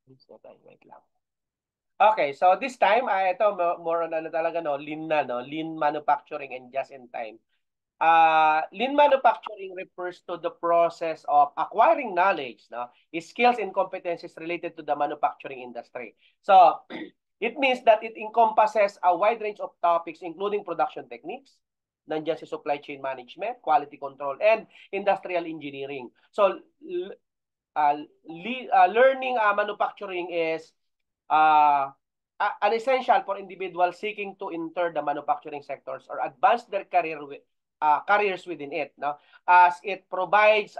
Wait lang. Okay, so this time, ito more on ano talaga, no, lean na, no, lean manufacturing and just in time. Lean manufacturing refers to the process of acquiring knowledge, no, skills and competencies related to the manufacturing industry. So, it means that it encompasses a wide range of topics, including production techniques, nandiyan si supply chain management, quality control, and industrial engineering. So, learning manufacturing is uh, an essential for individuals seeking to enter the manufacturing sectors or advance their careers within it, no? As it provides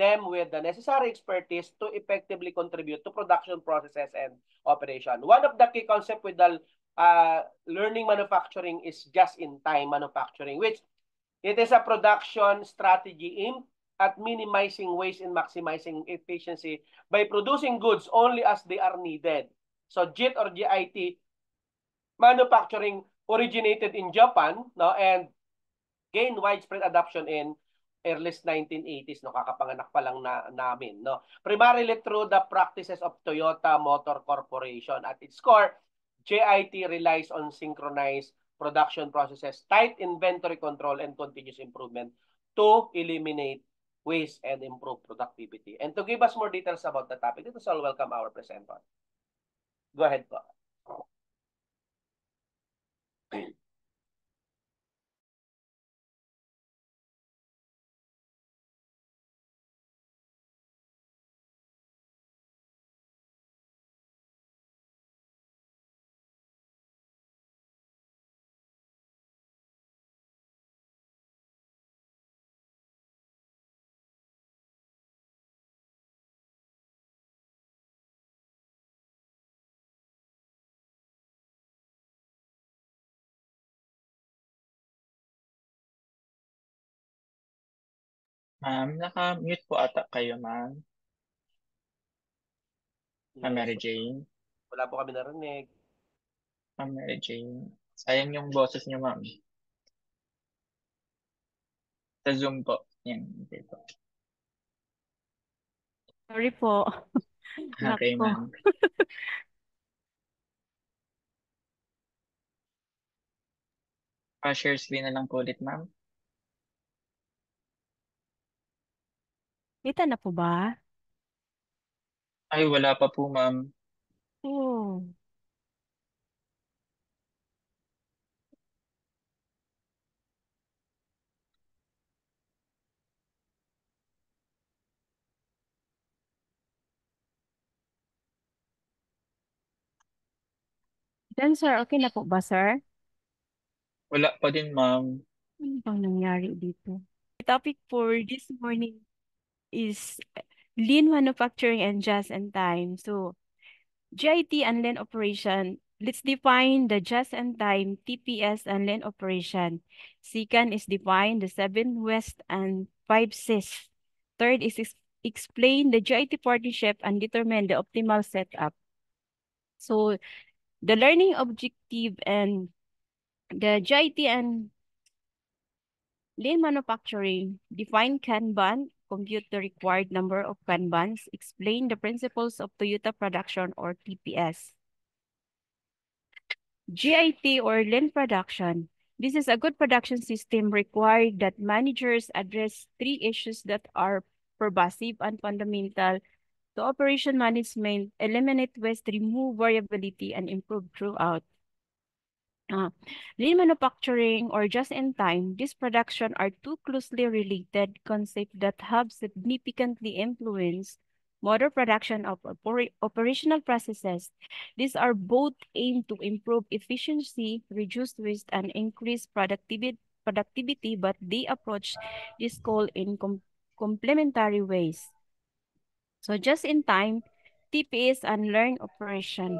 them with the necessary expertise to effectively contribute to production processes and operation. One of the key concepts with the learning manufacturing is just-in-time manufacturing, which it is a production strategy aimed at minimizing waste and maximizing efficiency by producing goods only as they are needed. So JIT or GIT manufacturing originated in Japan, no, and gained widespread adoption in early 1980s, no, kakapanganak pa lang namin, no. Primarily through the practices of Toyota Motor Corporation. At its core, JIT relies on synchronized production processes, tight inventory control, and continuous improvement to eliminate waste and improve productivity. And to give us more details about the topic, ito I'll welcome our presenter. Go ahead po. Ma'am, naka-mute po ata kayo, ma'am. Ma'am Yes. Mary Jane. Wala po kami narinig. Ma'am Mary Jane. Sayang yung boses niyo, ma'am. Sa Zoom po. Yan. Okay po. Sorry po. Okay, Nako. ma'am. Share screen na lang po ulit, ma'am. Kita na po ba? Ay, wala pa po, ma'am. Oh. Then, sir, okay na po ba, sir? Wala pa din, ma'am. Ano bang nangyari dito? The topic for this morning is lean manufacturing and just-in-time. So, GIT and lean operation. Let's define the just-in-time, TPS, and lean operation. Second is define the 7 West and 5 Cis. Third is explain the GIT partnership and determine the optimal setup. So, the learning objective and the GIT and lean manufacturing, define Kanban, compute the required number of Kanbans, explain the principles of Toyota production or TPS. GIT or lean production. This is a good production system required that managers address 3 issues that are pervasive and fundamental to operation management, eliminate waste, remove variability, and improve throughout. Lean manufacturing or just-in-time, this production are two closely related concepts that have significantly influenced modern production of operational processes. These are both aimed to improve efficiency, reduce waste, and increase productivity, but they approach this goal in complementary ways. So just-in-time, TPS and learn operation.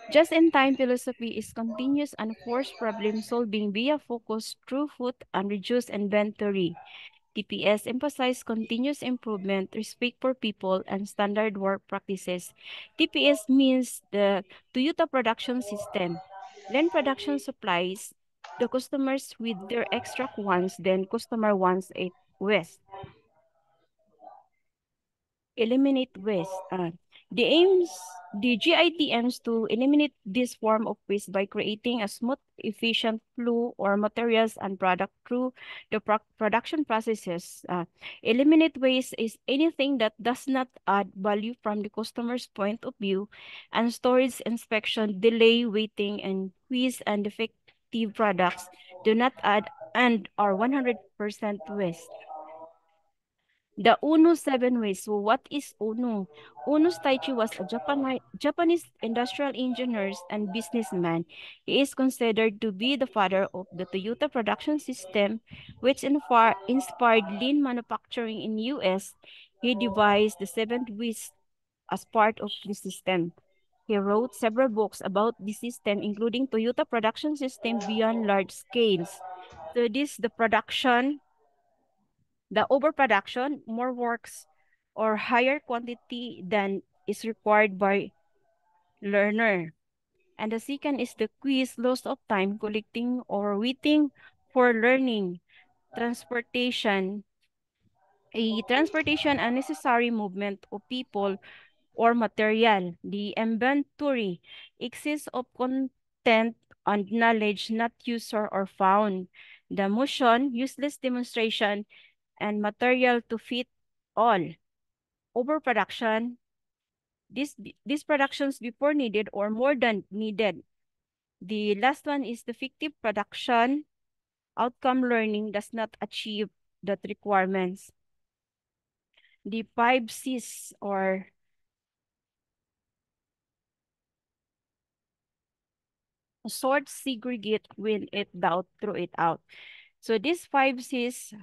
Just-in-time philosophy is continuous and forced problem solving via focus, throughput, and reduced inventory. TPS emphasizes continuous improvement, respect for people, and standard work practices. TPS means the Toyota production system. Lean production supplies the customers with their extract once, then customer wants it west. eliminate waste. The GIT aims to eliminate this form of waste by creating a smooth, efficient flow or materials and product through the production processes. Eliminate waste is anything that does not add value from the customer's point of view, and storage, inspection, delay, waiting, and quiz and defective products do not add and are 100% waste. The Uno Seven Ways. So what is Uno? Uno Taichi was a Japanese industrial engineer and businessman. He is considered to be the father of the Toyota production system, which inspired lean manufacturing in US. He devised the seven ways as part of the system. He wrote several books about the system, including Toyota production system beyond large scales. So this the production, the overproduction, more works or higher quantity than is required by learner. And the second is the quiz, loss of time collecting or waiting for learning, transportation, transportation unnecessary movement of people or material, the inventory, excess of content and knowledge not used or found, the motion, useless demonstration, and material to fit all. Overproduction, these productions before needed or more than needed. The last one is the fictive production. Outcome learning does not achieve that requirements. The 5 Cs or sort, segregate, win it, doubt, throw it out. So these 5 Cs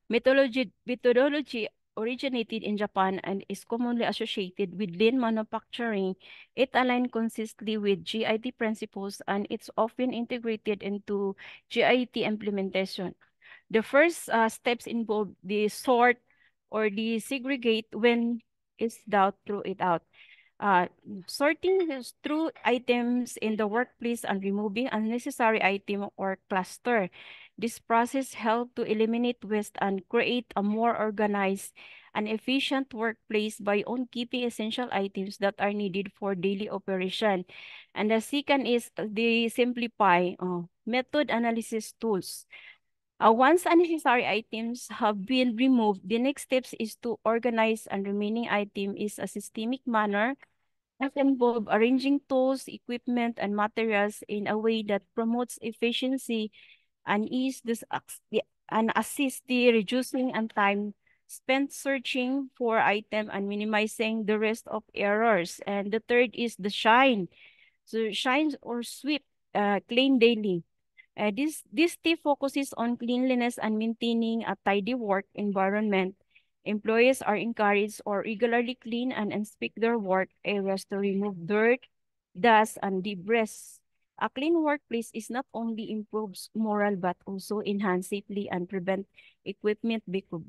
methodology originated in Japan and is commonly associated with lean manufacturing. It aligned consistently with GIT principles and it's often integrated into GIT implementation. The first steps involve the sort or the segregate when is doubt, throw it out. Uh, Sorting through items in the workplace and removing unnecessary item or cluster. This process helps to eliminate waste and create a more organized and efficient workplace by on keeping essential items that are needed for daily operation. And the second is the simplify method analysis tools. Once unnecessary items have been removed, the next steps is to organize and remaining item is a systemic manner that involve arranging tools, equipment, and materials in a way that promotes efficiency and and assist the reducing and time spent searching for item and minimizing the risk of errors. And the third is the shine. So shine or sweep, clean daily. This tip focuses on cleanliness and maintaining a tidy work environment. Employees are encouraged or regularly clean and inspect their work areas to remove dirt, dust, and debris. A clean workplace is not only improves morale but also enhance safely and prevent equipment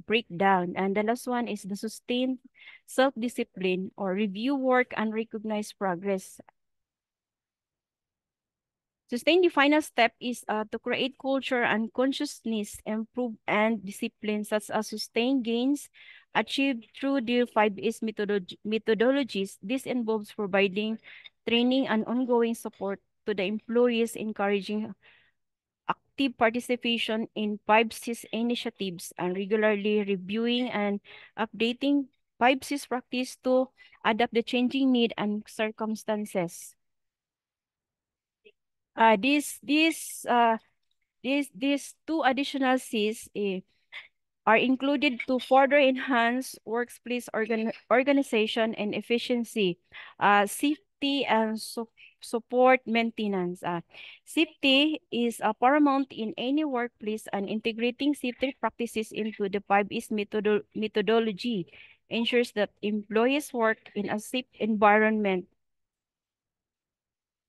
breakdown. And the last one is the sustained self-discipline or review work and recognize progress. Sustain the final step is to create culture and consciousness, improve and discipline such as sustain gains achieved through the 5S methodologies. This involves providing training and ongoing support to the employees, encouraging active participation in 5Cs initiatives, and regularly reviewing and updating 5Cs practice to adapt the changing need and circumstances. Uh, this this uh these two additional Cs are included to further enhance workplace organization and efficiency, safety and support maintenance. Safety is paramount in any workplace, and integrating safety practices into the 5S methodology ensures that employees work in a safe environment.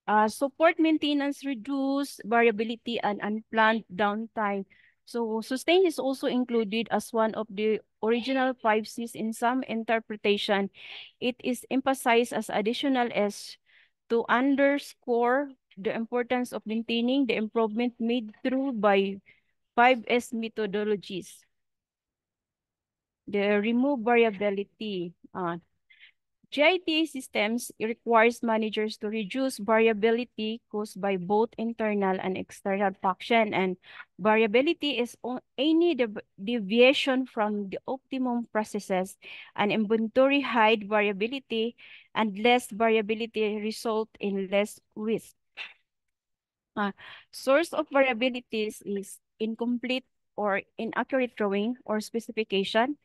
Support maintenance, reduce variability and unplanned downtime. So sustain is also included as one of the original 5Cs in some interpretation. It is emphasized as additional S to underscore the importance of maintaining the improvement made through by 5S methodologies. the remove variability. GITA systems requires managers to reduce variability caused by both internal and external function, and variability is any deviation from the optimum processes, and inventory high variability and less variability result in less risk. Source of variabilities is incomplete or inaccurate drawing or specification,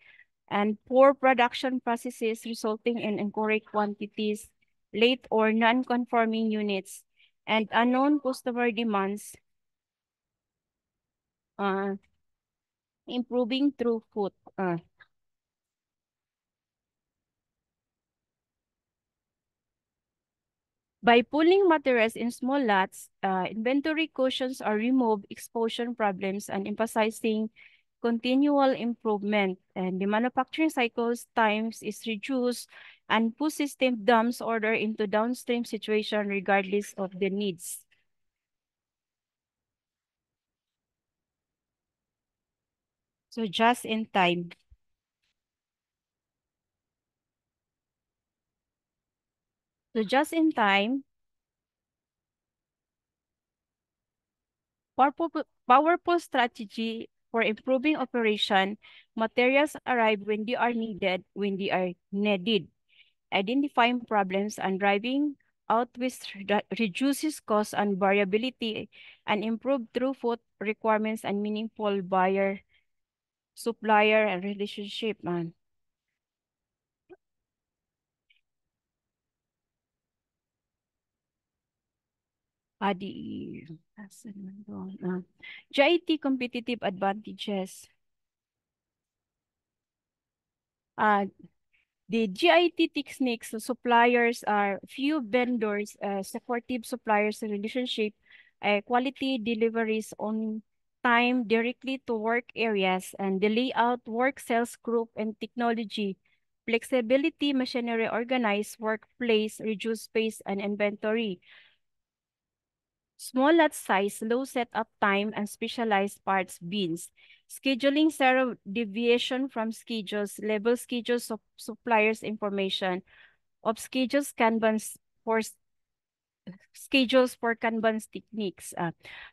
and poor production processes resulting in incorrect quantities, late or non-conforming units, and unknown customer demands, uh, improving throughput. By pooling materials in small lots, inventory cushions are removed, exposure problems, and emphasizing continual improvement. And the manufacturing cycles times is reduced, and push system dumps order into downstream situation regardless of the needs. So just in time. So just in time, powerful strategy for improving operation. Materials arrive when they are needed, when they are needed. Identifying problems and driving out which reduces cost and variability, and improve throughput requirements and meaningful buyer supplier and relationship. The GIT competitive advantages. The GIT techniques, the suppliers are few vendors, supportive suppliers relationship, quality deliveries on time directly to work areas, and the layout, work sales group, and technology, flexibility, machinery, organized workplace, reduce space and inventory. Small lot size, low setup time, and specialized parts bins. Scheduling zero deviation from schedules, level schedules of suppliers information, of schedules Kanban's for schedules for Kanban's techniques.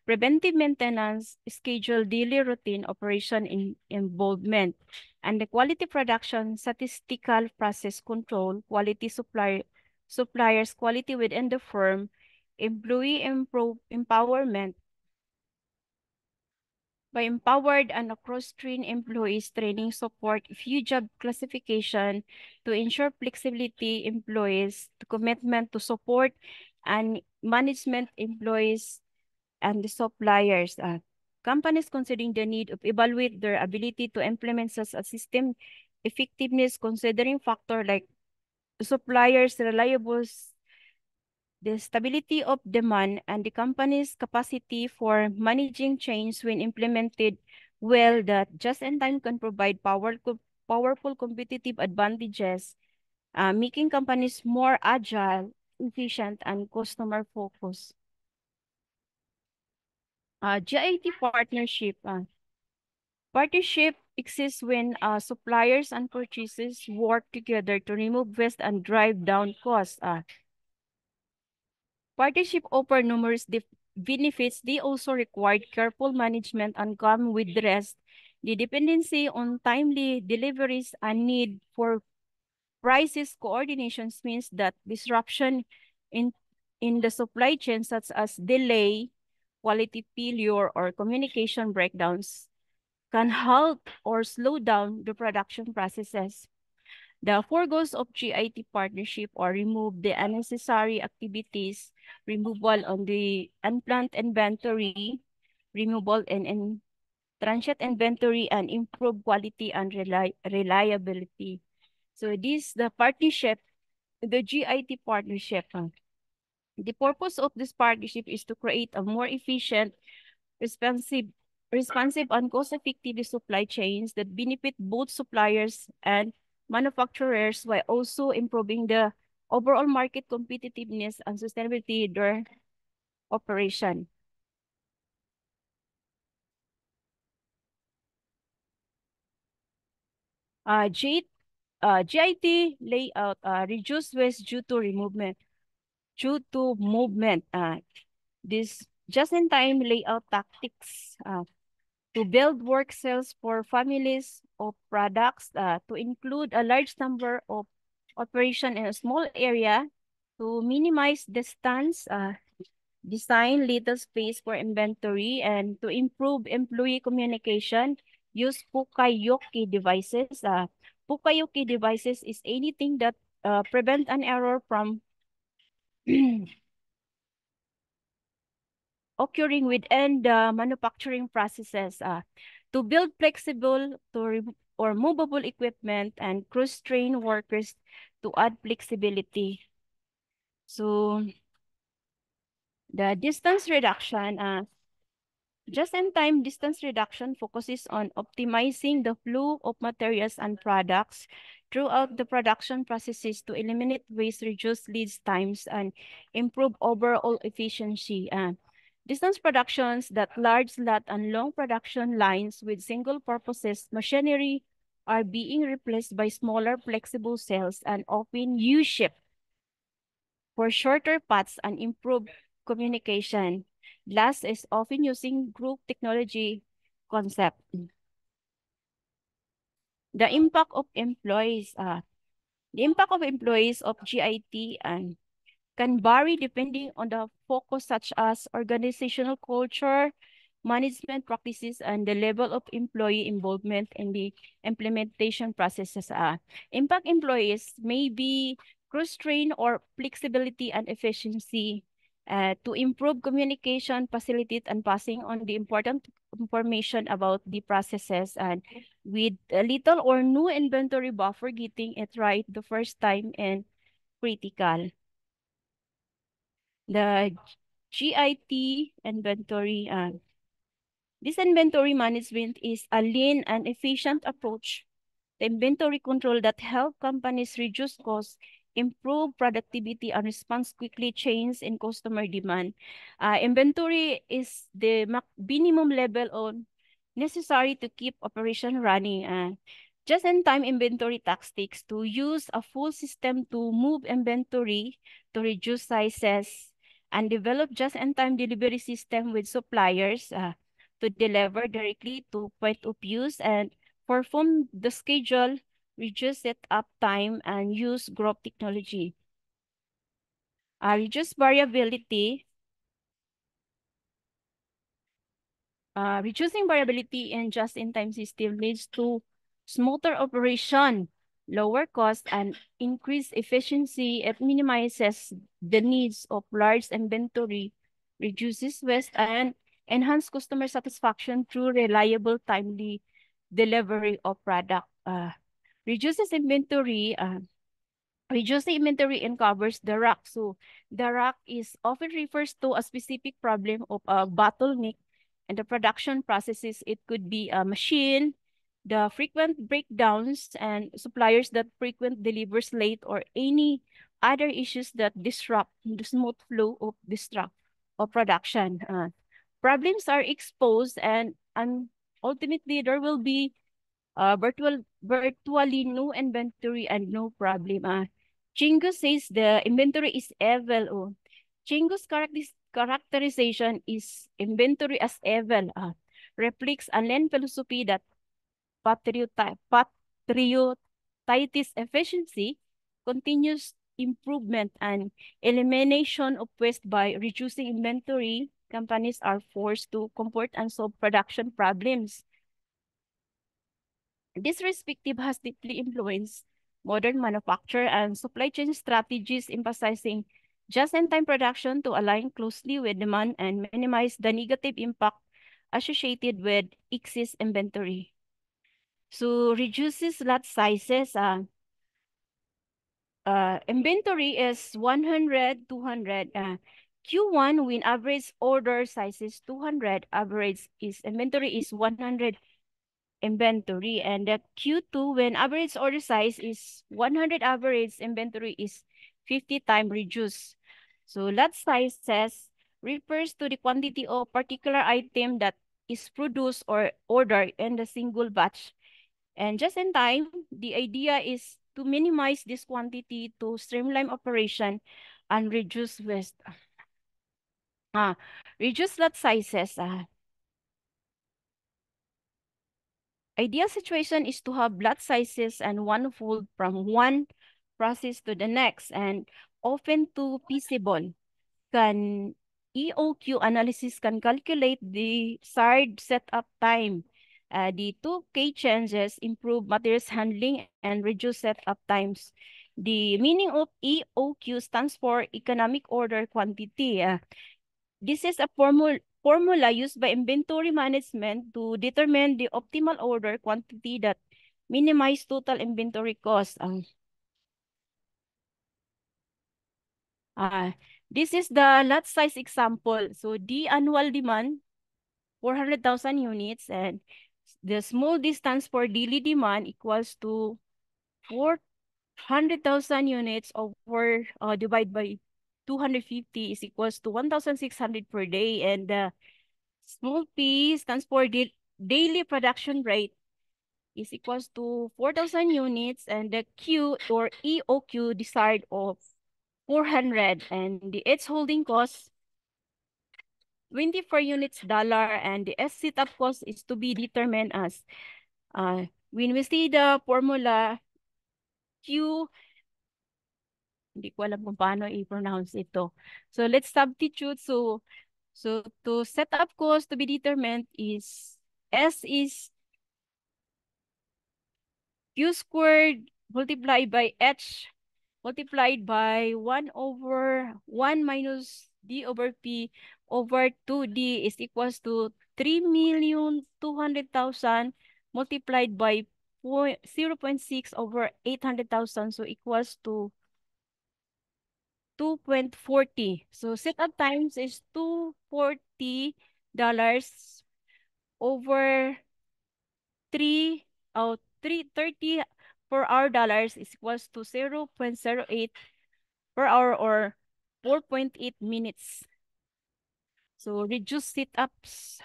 Preventive maintenance, schedule daily routine operation involvement, and the quality production, statistical process control, quality suppliers, quality within the firm, employee empowerment. By empowered and cross-trained employees, training support, few job classification to ensure flexibility employees, the commitment to support and management employees and the suppliers. Companies considering the need of evaluate their ability to implement such a system effectiveness, considering factor like suppliers reliable the stability of demand and the company's capacity for managing change when implemented well, that just-in-time can provide powerful competitive advantages, making companies more agile, efficient, and customer-focused. GIT partnership. Partnership exists when suppliers and purchasers work together to remove waste and drive down costs. Partnership offer numerous benefits. They also require careful management and come with the rest. The dependency on timely deliveries and need for prices coordinations means that disruption in, in the supply chain, such as delay, quality failure, or communication breakdowns, can halt or slow down the production processes. The four goals of GIT partnership are remove the unnecessary activities, removal on the unplanned inventory, removal and transient inventory, and improve quality and reliability. So this the partnership, the GIT partnership. The purpose of this partnership is to create a more efficient, responsive, responsive and cost-effective supply chains that benefit both suppliers and manufacturers, while also improving the overall market competitiveness and sustainability during operation. GIT layout reduce waste due to movement. This just-in-time layout tactics to build work cells for families of products to include a large number of operation in a small area to minimize distance, design little space for inventory, and to improve employee communication, use Pukayoki devices. Pukayoki devices is anything that prevent an error from occurring within the manufacturing processes to build flexible or movable equipment and cross-train workers to add flexibility. So the distance reduction, just-in-time distance reduction focuses on optimizing the flow of materials and products throughout the production processes to eliminate waste, reduce lead times, and improve overall efficiency. Distance productions that large lot and long production lines with single purposes machinery are being replaced by smaller flexible cells and often U-shaped for shorter paths and improved communication. Last is often using group technology concept. The impact of employees. The impact of employees of GIT and can vary depending on the focus such as organizational culture, management practices, and the level of employee involvement in the implementation processes. Impact employees may be cross-train or flexibility and efficiency to improve communication, facilitate, and passing on the important information about the processes, and with a little or no inventory buffer, getting it right the first time and critical. The GIT inventory. This inventory management is a lean and efficient approach to inventory control that help companies reduce costs, improve productivity, and respond quickly changes in customer demand. Inventory is the minimum level on necessary to keep operation running. Just-in-time inventory tactics to use a full system to move inventory to reduce sizes and develop just-in-time delivery system with suppliers to deliver directly to point of use and perform the schedule, reduce setup time, and use growth technology. Reduce variability. Reducing variability in just-in-time system leads to smoother operation, lower cost, and increased efficiency. It minimizes the needs of large inventory, reduces waste, and enhance customer satisfaction through reliable, timely delivery of product. Reduces inventory. Reducing inventory and covers the rack. So the rack is often refers to a specific problem of a bottleneck in the production processes. It could be a machine, the frequent breakdowns, and suppliers that frequent delivers late, or any other issues that disrupt the smooth flow of production. Problems are exposed and ultimately there will be virtually no inventory and no problem. Chingu says the inventory is evil. Oh. Chingu's characterization is inventory as evil. Reflects a Len philosophy that patriotitis efficiency, continuous improvement, and elimination of waste by reducing inventory. Companies are forced to comport and solve production problems. This perspective has deeply influenced modern manufacture and supply chain strategies, emphasizing just-in-time production to align closely with demand and minimize the negative impact associated with excess inventory. So reduces lot sizes. Inventory is 100, 200. Q1 when average order size is 200, average is inventory is 100 inventory, and the Q2 when average order size is 100, average inventory is 50 time reduced. So lot sizes refers to the quantity of particular item that is produced or ordered in the single batch. And just in time, the idea is to minimize this quantity to streamline operation and reduce waste. Reduce lot sizes. Ideal situation is to have lot sizes and one fold from one process to the next and often to feasible. Can EOQ analysis can calculate the desired setup time. The two key changes improve materials handling and reduce setup times. The meaning of EOQ stands for economic order quantity. This is a formula used by inventory management to determine the optimal order quantity that minimize total inventory cost. This is the lot size example. So the annual demand, 400,000 units, and the small distance for daily demand equals to 400,000 units over divided by 250 is equals to 1,600 per day, and the small p stands for daily production rate is equals to 4,000 units, and the Q or EOQ desired of 400, and the H holding cost 24 units dollar, and the S setup cost is to be determined as when we see the formula Q, hindi ko alam kung paano i-pronounce ito. So let's substitute. So to set up cost to be determined is S is Q squared multiplied by H multiplied by 1 over 1 minus D over P over 2D is equals to 3,200,000 multiplied by 0.6 over 800,000. So equals to 2.40. So setup times is $240 over 330 per hour dollars is equals to 0.08 per hour or 4.8 minutes. So reduce setups.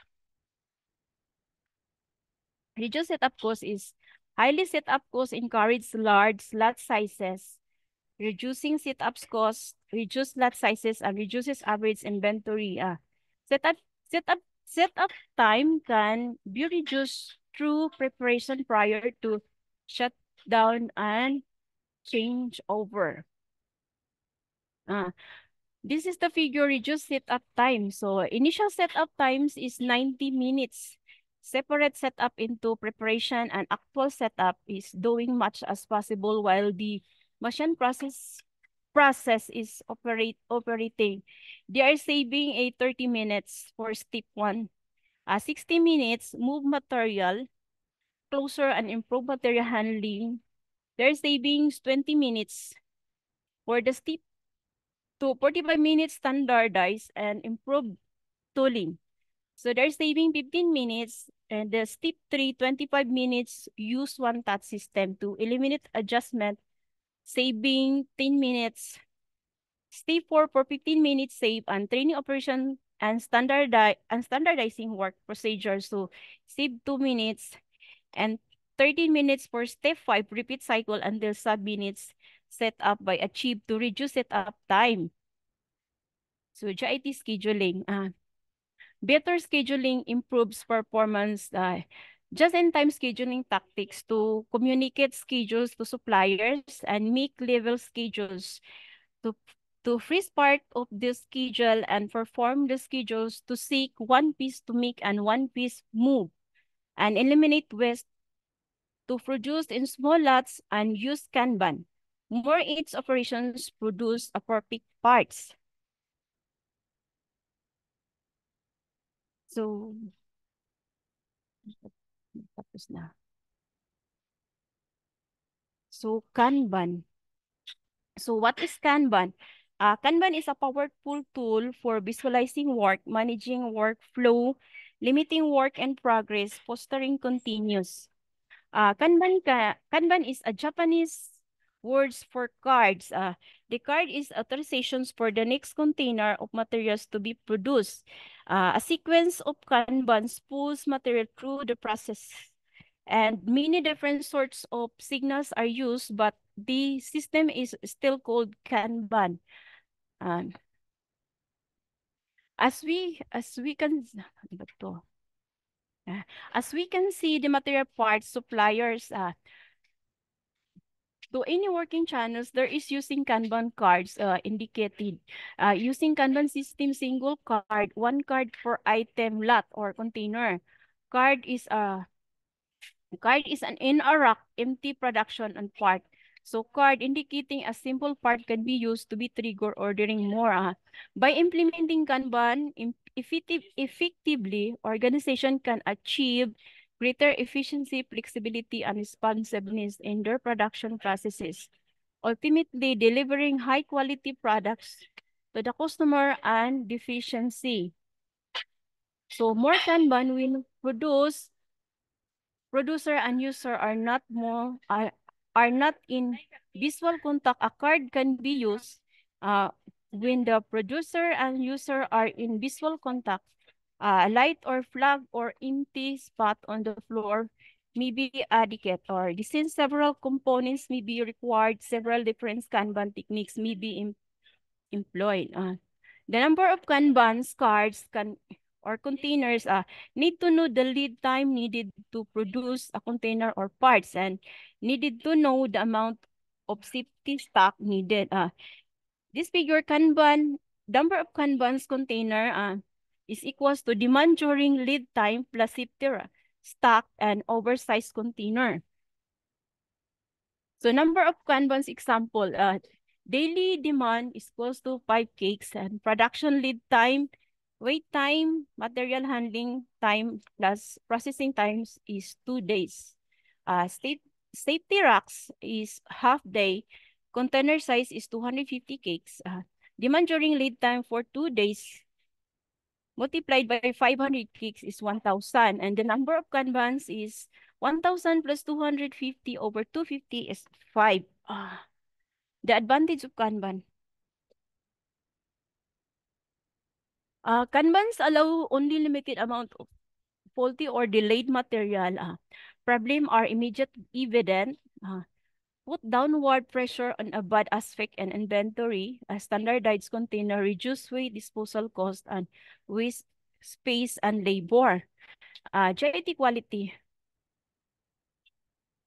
Reduce setup cost is highly setup cost encourage large lot sizes. Reducing setups cost, reduce lot sizes, and reduces average inventory. Setup setup time can be reduced through preparation prior to shutdown and changeover. This is the figure reduced setup time. So initial setup times is 90 minutes. Separate setup into preparation and actual setup is doing much as possible while the machine process is operating. They are saving a 30 minutes for step 1. 60 minutes move material closer and improve material handling. They're saving 20 minutes for the step to 45 minutes standardized and improved tooling. So they're saving 15 minutes, and the step 3, 25 minutes, use one touch system to eliminate adjustment, saving 10 minutes. Step 4 for 15 minutes save and training operation and standardizing work procedures. So save 2 minutes and 13 minutes for step 5 repeat cycle until sub-minutes set up by achieved to reduce setup time. So JIT scheduling. Better scheduling improves performance. Just-in-time scheduling tactics to communicate schedules to suppliers and make level schedules to freeze part of the schedule and perform the schedules to seek one piece to make and one piece move and eliminate waste to produce in small lots and use Kanban. More each operations produce a perfect parts. So, tapos na. So, Kanban. So, what is Kanban? Kanban is a powerful tool for visualizing work, managing workflow, limiting work and progress, fostering continuous. Kanban is a Japanese words for cards. The card is authorizations for the next container of materials to be produced. A sequence of Kanbans pulls material through the process And many different sorts of signals are used, but the system is still called Kanban. Um, as we can ano ba to? As we can see, the material parts suppliers to any working channels, there is using Kanban cards indicated. Using Kanban system, single card, one card per item lot or container. Card is an in a rack empty production on part. So card indicating a simple part can be used to be trigger ordering more. By implementing Kanban effectively, organization can achieve greater efficiency, flexibility, and responsiveness in their production processes, ultimately delivering high quality products to the customer and efficiency. So more Kanban will producer and user are not in visual contact. A card can be used when the producer and user are in visual contact. A light or flag or empty spot on the floor may be adequate, or since several components may be required, several different Kanban techniques may be employed. The number of Kanbans cards or containers need to know the lead time needed to produce a container or parts, and needed to know the amount of safety stock needed. This figure number of Kanbans container is equals to demand during lead time plus safety stock and oversized container. So number of Kanbans example, daily demand is equals to 5 cakes, and production lead time, wait time, material handling time plus processing times is 2 days. Safety racks is half day. Container size is 250 cakes. Demand during lead time for 2 days multiplied by 500 cakes is 1,000. And the number of Kanbans is 1,000 plus 250 over 250 is 5. The advantage of Kanban. Kanbans allow only limited amount of faulty or delayed material. Problem are immediate evident. Put downward pressure on a bad aspect and inventory. A standardized container reduce weight, disposal cost, and waste space and labor. JIT quality.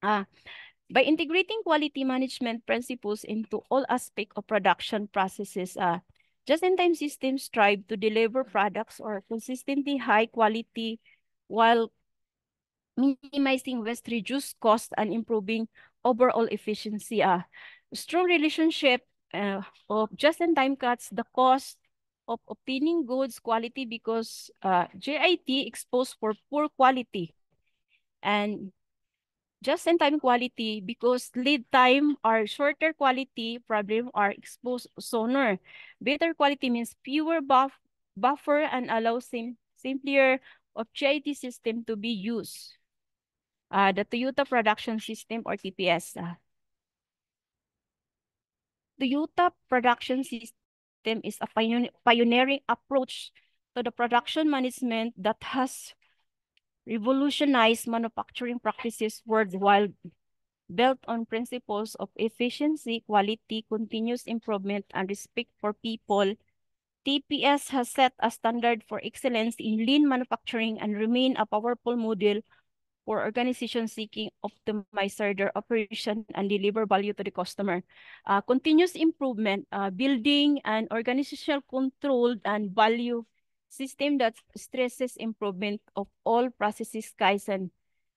By integrating quality management principles into all aspects of production processes, just-in-time systems strive to deliver products or consistently high quality while minimizing waste, reduce cost, and improving overall efficiency. Strong relationship of just-in-time cuts the cost of obtaining goods quality because JIT exposed for poor quality, and just-in-time quality because lead time are shorter, quality problem are exposed sooner. Better quality means fewer buffer and allows simpler of JIT system to be used. The Toyota Production System or TPS. Toyota Production System is a pioneering approach to the production management that has revolutionized manufacturing practices worldwide, built on principles of efficiency, quality, continuous improvement, and respect for people. TPS has set a standard for excellence in lean manufacturing and remain a powerful model for organizations seeking optimize their operation and deliver value to the customer. Continuous improvement, building an organizational controlled and value system that stresses improvement of all processes, Kaizen,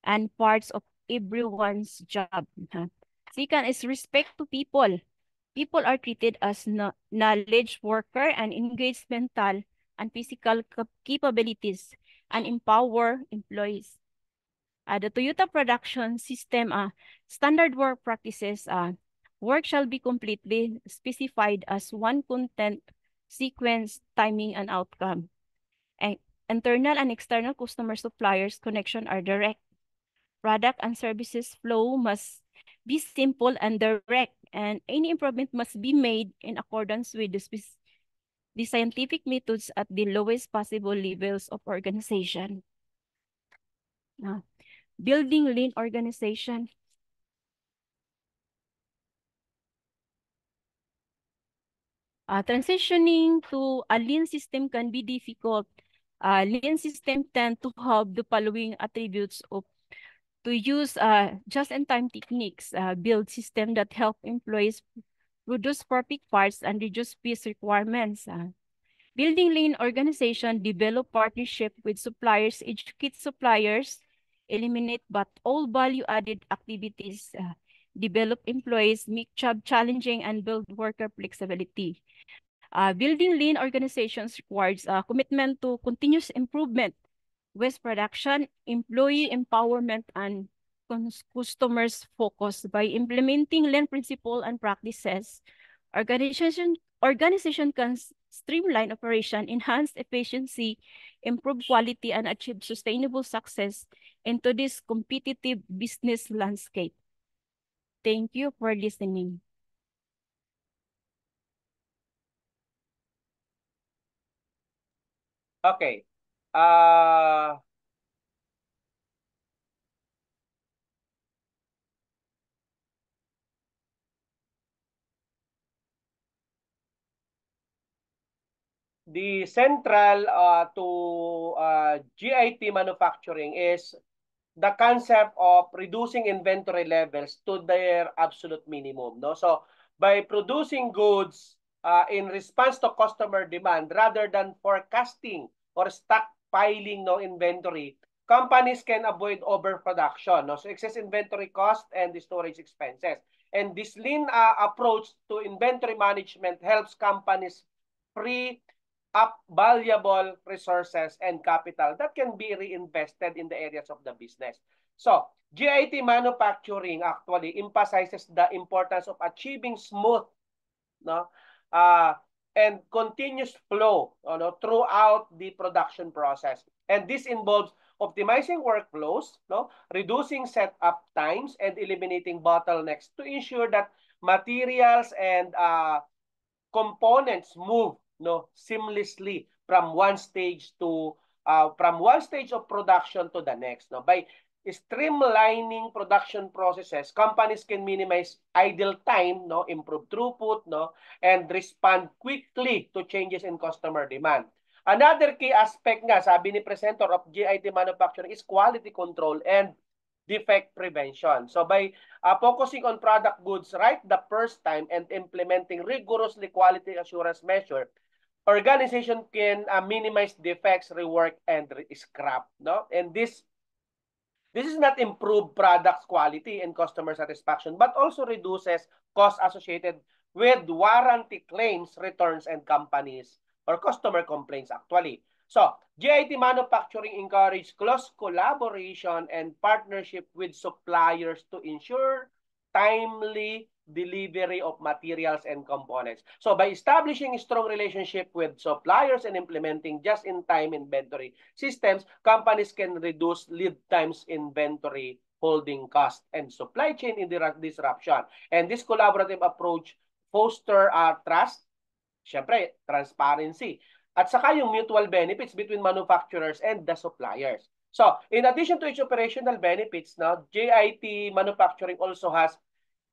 and parts of everyone's job. Second is respect to people. People are treated as knowledge worker and engaged mental and physical capabilities and empower employees. The Toyota Production System standard work practices, work shall be completely specified as one content, sequence, timing, and outcome. And internal and external customer suppliers connection are direct. Product and services flow must be simple and direct, and any improvement must be made in accordance with the scientific methods at the lowest possible levels of organization. building lean organization. Transitioning to a lean system can be difficult. Lean system tend to have the following attributes of to use just-in-time techniques, build system that help employees produce perfect parts and reduce piece requirements. Building lean organization, develop partnership with suppliers, educate suppliers, eliminate but all value-added activities, develop employees, make job challenging, and build worker flexibility. Building lean organizations requires commitment to continuous improvement, waste production, employee empowerment, and customers focus. By implementing lean principle and practices, organization can streamline operation, enhance efficiency, improve quality, and achieve sustainable success into this competitive business landscape. Thank you for listening. Okay. The central to GIT manufacturing is the concept of reducing inventory levels to their absolute minimum. No? So by producing goods in response to customer demand rather than forecasting or stockpiling no inventory, companies can avoid overproduction. No? So excess inventory cost and the storage expenses. And this lean approach to inventory management helps companies free up valuable resources and capital that can be reinvested in the areas of the business. So, GIT manufacturing actually emphasizes the importance of achieving smooth no, and continuous flow throughout the production process. And this involves optimizing workflows, reducing setup times, and eliminating bottlenecks to ensure that materials and components move seamlessly from one stage of production to the next. By streamlining production processes, companies can minimize idle time, improve throughput, and respond quickly to changes in customer demand. Another key aspect nga, sabi ni presenter of GIT manufacturing, is quality control and defect prevention. So by focusing on product goods right the first time and implementing rigorously quality assurance measure, organization can minimize defects, rework, and scrap. And this is not improve product quality and customer satisfaction, but also reduces costs associated with warranty claims, returns, and companies or customer complaints actually. So, GIT manufacturing encourage close collaboration and partnership with suppliers to ensure timely delivery of materials and components. So by establishing a strong relationship with suppliers and implementing just-in-time inventory systems, companies can reduce lead times, inventory holding cost, and supply chain disruption. And this collaborative approach foster trust, syempre, transparency, at saka yung mutual benefits between manufacturers and the suppliers. So, in addition to its operational benefits, GIT manufacturing also has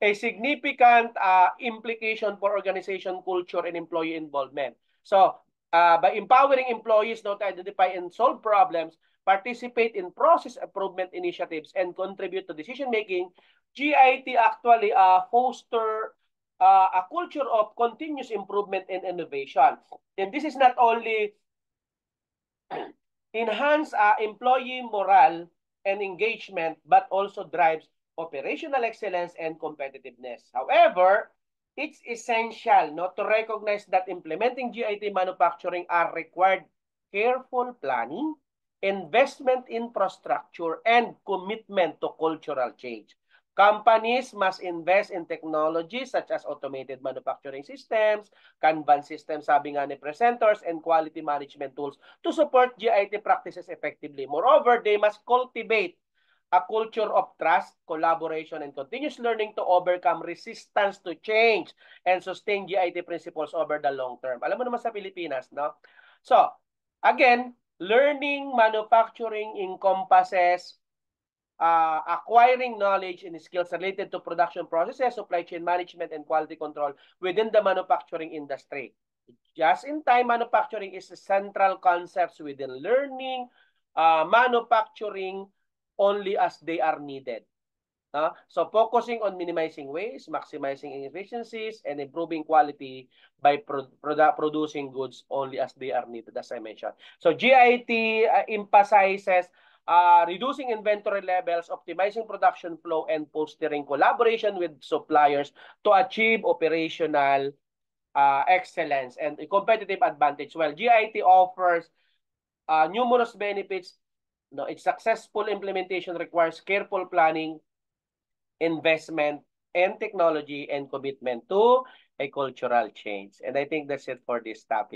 a significant implication for organization culture and employee involvement. So, by empowering employees to identify and solve problems, participate in process improvement initiatives, and contribute to decision-making, GIT actually foster a culture of continuous improvement and innovation. And this is not only enhance employee morale and engagement, but also drives operational excellence and competitiveness. However, it's essential to recognize that implementing GIT manufacturing are required careful planning, investment in infrastructure, and commitment to cultural change. Companies must invest in technologies such as automated manufacturing systems, Kanban systems, sabi nga ni presenters, and quality management tools to support GIT practices effectively. Moreover, they must cultivate a culture of trust, collaboration, and continuous learning to overcome resistance to change and sustain GIT principles over the long term. Alam mo naman sa Pilipinas, no? So, again, learning manufacturing encompasses acquiring knowledge and skills related to production processes, supply chain management, and quality control within the manufacturing industry. Just-in-time manufacturing is a central concepts within learning, manufacturing only as they are needed. So focusing on minimizing waste, maximizing efficiencies, and improving quality by producing goods only as they are needed, as I mentioned. So GIT emphasizes reducing inventory levels, optimizing production flow, and fostering collaboration with suppliers to achieve operational excellence and a competitive advantage. Well, GIT offers numerous benefits. Its successful implementation requires careful planning, investment, and technology, and commitment to a cultural change. And I think that's it for this topic.